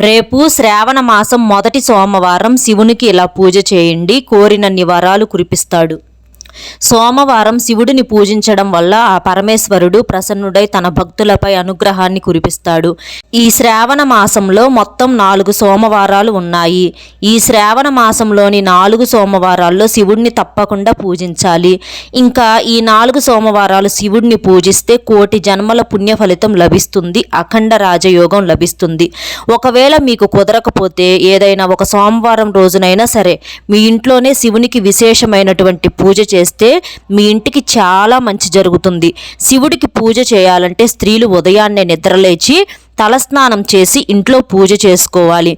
రేపు శ్రావణ మాసం మొదటి సోమవారం శివునికి ఇలా పూజ చేయండి, కోరినన్ని వరాలు కురిపిస్తాడు. సోమవారం శివుడిని పూజించడం వల్ల ఆ పరమేశ్వరుడు ప్రసన్నుడై తన భక్తులపై అనుగ్రహాన్ని కురిపిస్తాడు. ఈ శ్రావణ మాసంలో మొత్తం 4 సోమవారాలు ఉన్నాయి. ఈ శ్రావణ మాసంలోని 4 సోమవారాల్లో శివుడిని తప్పకుండా పూజించాలి. ఇంకా ఈ 4 సోమవారాలు శివుడిని పూజిస్తే కోటి జన్మల పుణ్య ఫలితం లభిస్తుంది, అఖండ రాజయోగం లభిస్తుంది. ఒకవేళ మీకు కుదరకపోతే ఏదైనా ఒక సోమవారం రోజునైనా సరే మీ ఇంట్లోనే శివునికి విశేషమైనటువంటి పూజ చేస్తే మీ ఇంటికి చాలా మంచి జరుగుతుంది. శివుడికి పూజ చేయాలంటే స్త్రీలు ఉదయాన్నే నిద్రలేచి తలస్నానం చేసి ఇంట్లో పూజ చేసుకోవాలి.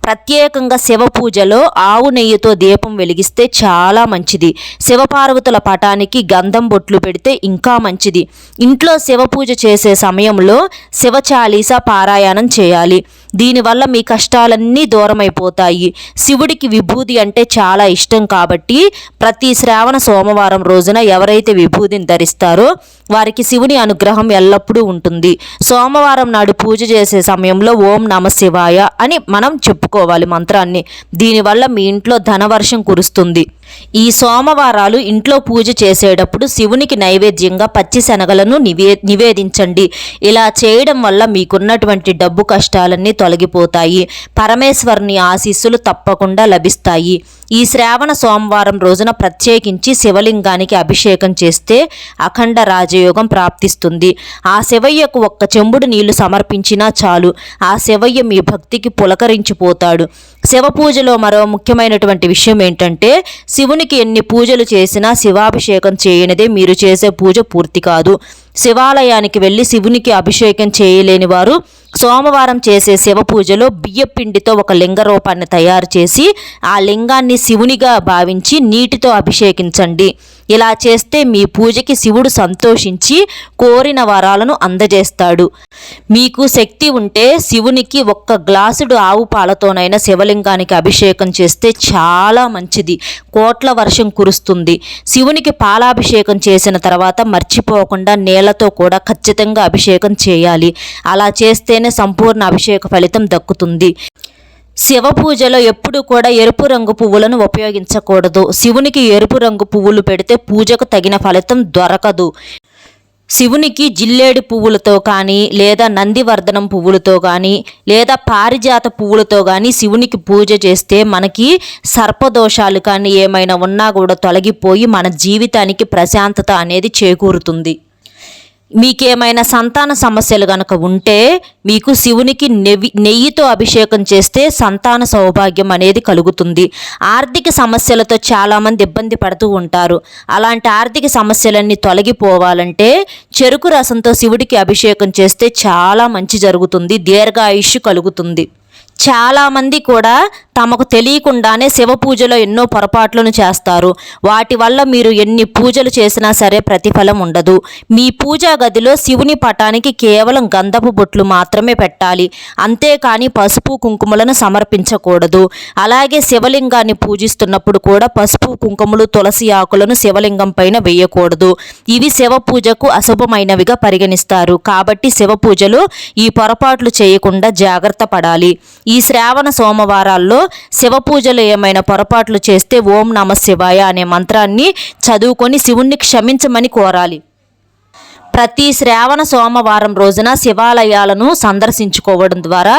ప్రత్యేకంగా శివ పూజలో ఆవు నెయ్యితో దీపం వెలిగిస్తే చాలా మంచిది. శివపార్వతుల పటానికి గంధం బొట్లు పెడితే ఇంకా మంచిది. ఇంట్లో శివ పూజ చేసే సమయంలో శివ చాలీస పారాయణం చేయాలి. దీనివల్ల మీ కష్టాలన్నీ దూరమైపోతాయి. శివుడికి విభూది అంటే చాలా ఇష్టం కాబట్టి ప్రతి శ్రావణ సోమవారం రోజున ఎవరైతే విభూదిని ధరిస్తారో వారికి శివుని అనుగ్రహం ఎల్లప్పుడూ ఉంటుంది. సోమవారం నాడు పూజ చేసే సమయంలో ఓం నమ శివాయ అని మనం చెప్పుకోవాలి మంత్రాన్ని. దీనివల్ల మీ ఇంట్లో ధనవర్షం కురుస్తుంది. ఈ సోమవారాలు ఇంట్లో పూజ చేసేటప్పుడు శివునికి నైవేద్యంగా పచ్చి శనగలను నివేదించండి. ఇలా చేయడం వల్ల మీకున్నటువంటి డబ్బు కష్టాలన్నీ తొలగిపోతాయి. పరమేశ్వరుని ఆశీస్సులు తప్పకుండా లభిస్తాయి. ఈ శ్రావణ సోమవారం రోజున ప్రత్యేకించి శివలింగానికి అభిషేకం చేస్తే అఖండ రాజయోగం ప్రాప్తిస్తుంది. ఆ శివయ్యకు ఒక్క చెంబుడు నీళ్లు సమర్పించినా చాలు. ఆ శివయ్య మీ భక్తికి పులకరించిపోతాడు. శివ పూజలో మరో ముఖ్యమైనటువంటి విషయం ఏంటంటే శివునికి ఎన్ని పూజలు చేసినా శివాభిషేకం చేయనిదే మీరు చేసే పూజ పూర్తి కాదు. శివాలయానికి వెళ్ళి శివునికి అభిషేకం చేయలేని వారు సోమవారం చేసే శివ పూజలో బియ్యపిండితో ఒక లింగ రూపాన్ని తయారు చేసి ఆ లింగాన్ని శివునిగా భావించి నీటితో అభిషేకించండి. ఇలా చేస్తే మీ పూజకి శివుడు సంతోషించి కోరిన వరాలను అందజేస్తాడు. మీకు శక్తి ఉంటే శివునికి ఒక్క గ్లాసుడు ఆవు పాలతోనైనా శివలింగానికి అభిషేకం చేస్తే చాలా మంచిది. కోట్ల వర్షం కురుస్తుంది. శివునికి పాలాభిషేకం చేసిన తర్వాత మర్చిపోకుండా నీళ్లతో కూడా ఖచ్చితంగా అభిషేకం చేయాలి. అలా చేస్తేనే సంపూర్ణ అభిషేక ఫలితం దక్కుతుంది. శివ పూజలో ఎప్పుడు కూడా ఎరుపు రంగు పువ్వులను ఉపయోగించకూడదు. శివునికి ఎరుపు రంగు పువ్వులు పెడితే పూజకు తగిన ఫలితం దొరకదు. శివునికి జిల్లేడు పువ్వులతో కానీ లేదా నందివర్ధనం పువ్వులతో కానీ లేదా పారిజాత పువ్వులతో కానీ శివునికి పూజ చేస్తే మనకి సర్పదోషాలు కానీ ఏమైనా ఉన్నా కూడా తొలగిపోయి మన జీవితానికి ప్రశాంతత అనేది చేకూరుతుంది. మీకేమైనా సంతాన సమస్యలు కనుక ఉంటే మీకు శివునికి నెయ్యితో అభిషేకం చేస్తే సంతాన సౌభాగ్యం అనేది కలుగుతుంది. ఆర్థిక సమస్యలతో చాలామంది ఇబ్బంది పడుతూ ఉంటారు. అలాంటి ఆర్థిక సమస్యలన్నీ తొలగిపోవాలంటే చెరుకు రసంతో శివుడికి అభిషేకం చేస్తే చాలా మంచి జరుగుతుంది. దీర్ఘాయుష్షు కలుగుతుంది. చాలామంది కూడా తమకు తెలియకుండానే శివ పూజలో ఎన్నో పొరపాట్లను చేస్తారు. వాటి వల్ల మీరు ఎన్ని పూజలు చేసినా సరే ప్రతిఫలం ఉండదు. మీ పూజా గదిలో శివుని పటానికి కేవలం గంధపు బొట్లు మాత్రమే పెట్టాలి. అంతేకాని పసుపు కుంకుమలను సమర్పించకూడదు. అలాగే శివలింగాన్ని పూజిస్తున్నప్పుడు కూడా పసుపు కుంకుమలు తులసి ఆకులను శివలింగం పైన వేయకూడదు. ఇవి శివ పూజకు అశుభమైనవిగా పరిగణిస్తారు. కాబట్టి శివ పూజలో ఈ పొరపాట్లు చేయకుండా జాగ్రత్త పడాలి. ఈ శ్రావణ సోమవారాల్లో శివ పూజలు ఏమైనా పొరపాట్లు చేస్తే ఓం నమ శివాయ అనే మంత్రాన్ని చదువుకొని శివుణ్ణి క్షమించమని కోరాలి. ప్రతి శ్రావణ సోమవారం రోజున శివాలయాలను సందర్శించుకోవడం ద్వారా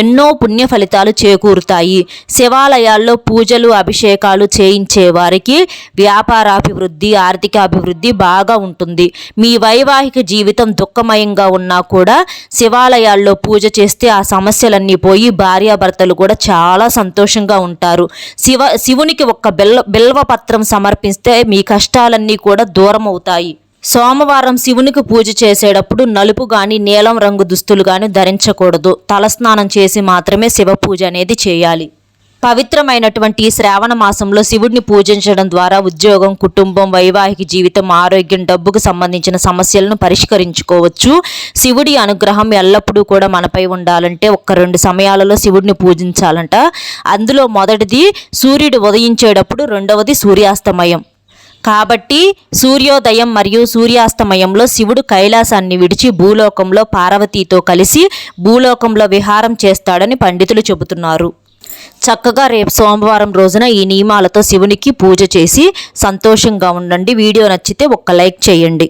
ఎన్నో పుణ్య ఫలితాలు చేకూరుతాయి. శివాలయాల్లో పూజలు అభిషేకాలు చేయించే వారికి వ్యాపారాభివృద్ధి, ఆర్థికాభివృద్ధి బాగా ఉంటుంది. మీ వైవాహిక జీవితం దుఃఖమయంగా ఉన్నా కూడా శివాలయాల్లో పూజ చేస్తే ఆ సమస్యలన్నీ పోయి భార్యాభర్తలు కూడా చాలా సంతోషంగా ఉంటారు. శివునికి ఒక్క బిల్వపత్రం సమర్పిస్తే మీ కష్టాలన్నీ కూడా దూరం అవుతాయి. సోమవారం శివునికి పూజ చేసేటప్పుడు నలుపు కానీ నీలం రంగు దుస్తులు కానీ ధరించకూడదు. తలస్నానం చేసి మాత్రమే శివ పూజ అనేది చేయాలి. పవిత్రమైనటువంటి శ్రావణ మాసంలో శివుడిని పూజించడం ద్వారా ఉద్యోగం, కుటుంబం, వైవాహిక జీవితం, ఆరోగ్యం, డబ్బుకు సంబంధించిన సమస్యలను పరిష్కరించుకోవచ్చు. శివుడి అనుగ్రహం ఎల్లప్పుడూ కూడా మనపై ఉండాలంటే 1-2 సమయాలలో శివుడిని పూజించాలంట. అందులో మొదటిది సూర్యుడు ఉదయించేటప్పుడు, రెండవది సూర్యాస్తమయం. కాబట్టి సూర్యోదయం మరియు సూర్యాస్తమయంలో శివుడు కైలాసాన్ని విడిచి భూలోకంలో పార్వతీతో కలిసి భూలోకంలో విహారం చేస్తాడని పండితులు చెబుతున్నారు. చక్కగా రేపు సోమవారం రోజున ఈ నియమాలతో శివునికి పూజ చేసి సంతోషంగా ఉండండి. వీడియో నచ్చితే ఒక్క లైక్ చేయండి.